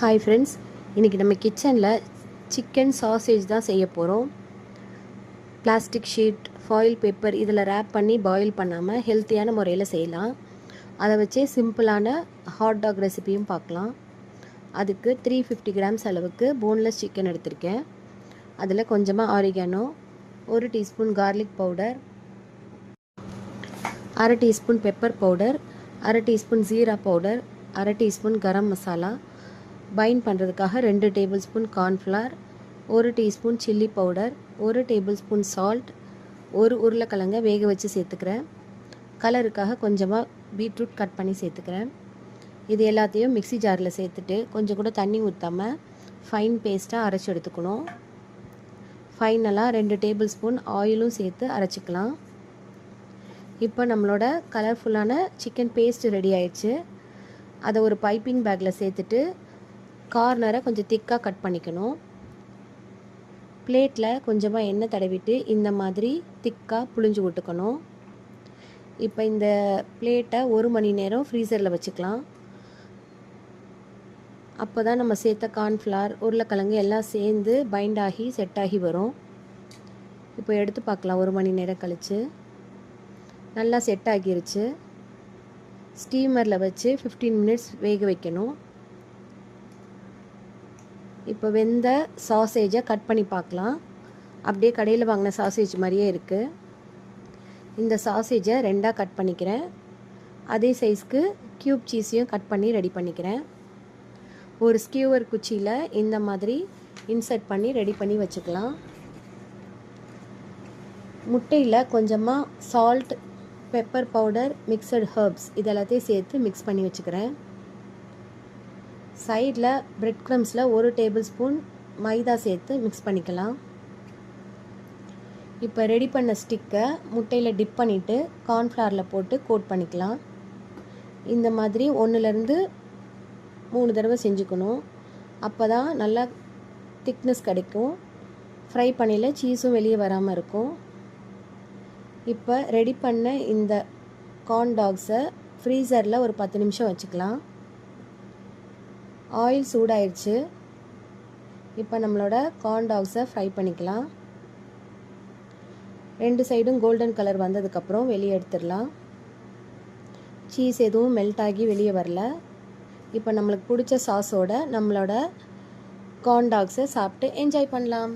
Hi friends, இன்றைக்கி நம்ம கிச்சனில் சிக்கன் சாசேஜ் தான் செய்ய போகிறோம். பிளாஸ்டிக் ஷீட், ஃபாயில் பேப்பர் இதில் ரேப் பண்ணி பாயில் பண்ணாமல் ஹெல்த்தியான முறையில் செய்யலாம். அதை வச்சே சிம்பிளான ஹாட் டாக் ரெசிபியும் பார்க்கலாம். அதுக்கு 350 கிராம்ஸ் அளவுக்கு போன்லெஸ் சிக்கன் எடுத்திருக்கேன். அதில் கொஞ்சமாக oregano, 1 teaspoon garlic powder, 1/2 teaspoon pepper powder, 1/2 teaspoon jeera powder, 1/2 teaspoon garam masala, bind பண்ணுறதுக்காக 2 tablespoon cornflour, 1 teaspoon chilli powder, 1 tablespoon salt, 1 உருளைக்கிழங்க வேக வச்சு சேர்த்துக்கிறேன். கலருக்காக கொஞ்சமாக பீட்ரூட் கட் பண்ணி சேர்த்துக்கிறேன். இது எல்லாத்தையும் மிக்ஸி ஜாரில் சேர்த்துட்டு கொஞ்சம் கூட தண்ணி ஊற்றாமல் ஃபைன் பேஸ்ட்டாக அரைச்சி எடுத்துக்கணும். ஃபைனலாக 2 டேபிள் ஸ்பூன் ஆயிலும் சேர்த்து அரைச்சிக்கலாம். இப்போ நம்மளோட கலர்ஃபுல்லான சிக்கன் பேஸ்ட் ரெடி ஆயிடுச்சு. அதை ஒரு பைப்பிங் பேக்கில் சேர்த்துட்டு கார்னரை கொஞ்சம் திக்காக கட் பண்ணிக்கணும். பிளேட்டில் கொஞ்சமாக எண்ணெய் தடவிட்டு இந்த மாதிரி திக்காக புழிஞ்சு விட்டுக்கணும். இப்போ இந்த பிளேட்டை 1 மணி நேரம் ஃப்ரீசரில் வச்சுக்கலாம். அப்போ தான் நம்ம சேர்த்த கார்ன்ஃப்ளவர், உருளைக்கிழங்கு எல்லாம் சேர்ந்து பைண்ட் ஆகி செட் ஆகி வரும். இப்போ எடுத்து பார்க்கலாம். 1 மணி நேரம் கழித்து நல்லா செட் ஆகிருச்சு. ஸ்டீமரில் வச்சு 15 மினிட்ஸ் வேக வைக்கணும். இப்போ வெந்த சாசேஜை கட் பண்ணி பார்க்கலாம். அப்படியே கடையில் வாங்கின சாசேஜ் மாதிரியே இருக்குது. இந்த சாசேஜை 2ஆக கட் பண்ணிக்கிறேன். அதே சைஸ்க்கு க்யூப் சீஸையும் கட் பண்ணி ரெடி பண்ணிக்கிறேன். ஒரு ஸ்கியூவர் குச்சியில் இந்த மாதிரி இன்சர்ட் பண்ணி ரெடி பண்ணி வச்சுக்கலாம். முட்டையில் கொஞ்சமாக salt, pepper powder, mixed herbs இதெல்லாத்தையும் சேர்த்து மிக்ஸ் பண்ணி வச்சுக்கிறேன். சைடில் பிரெட் க்ரம்ஸில் 1 டேபிள் ஸ்பூன் மைதா சேர்த்து மிக்ஸ் பண்ணிக்கலாம். இப்போ ரெடி பண்ண ஸ்டிக்கை முட்டையில் டிப் பண்ணிவிட்டு கார்ன்ஃப்ளவரில் போட்டு கோட் பண்ணிக்கலாம். இந்த மாதிரி 1லேருந்து 3 தடவை செஞ்சுக்கணும். அப்போ தான் நல்லா திக்னஸ் கிடைக்கும். ஃப்ரை பண்ணியில் சீஸும் வெளியே வராமல் இருக்கும். இப்போ ரெடி பண்ண இந்த கார்ன் டாக்ஸை ஃப்ரீசரில் ஒரு 10 நிமிஷம் வச்சுக்கலாம். ஆயில் சூடாயிடுச்சு. இப்போ நம்மளோட கார்ன் டாக்ஸை ஃப்ரை பண்ணிக்கலாம். 2 சைடும் கோல்டன் கலர் வந்ததுக்கப்புறம் வெளியே எடுத்துடலாம். சீஸ் எதுவும் மெல்ட் ஆகி வெளியே வரல. இப்போ நம்மளுக்கு பிடிச்ச சாஸோட நம்மளோட கார்ன் டாக்ஸை சாப்பிட்டு என்ஜாய் பண்ணலாம்.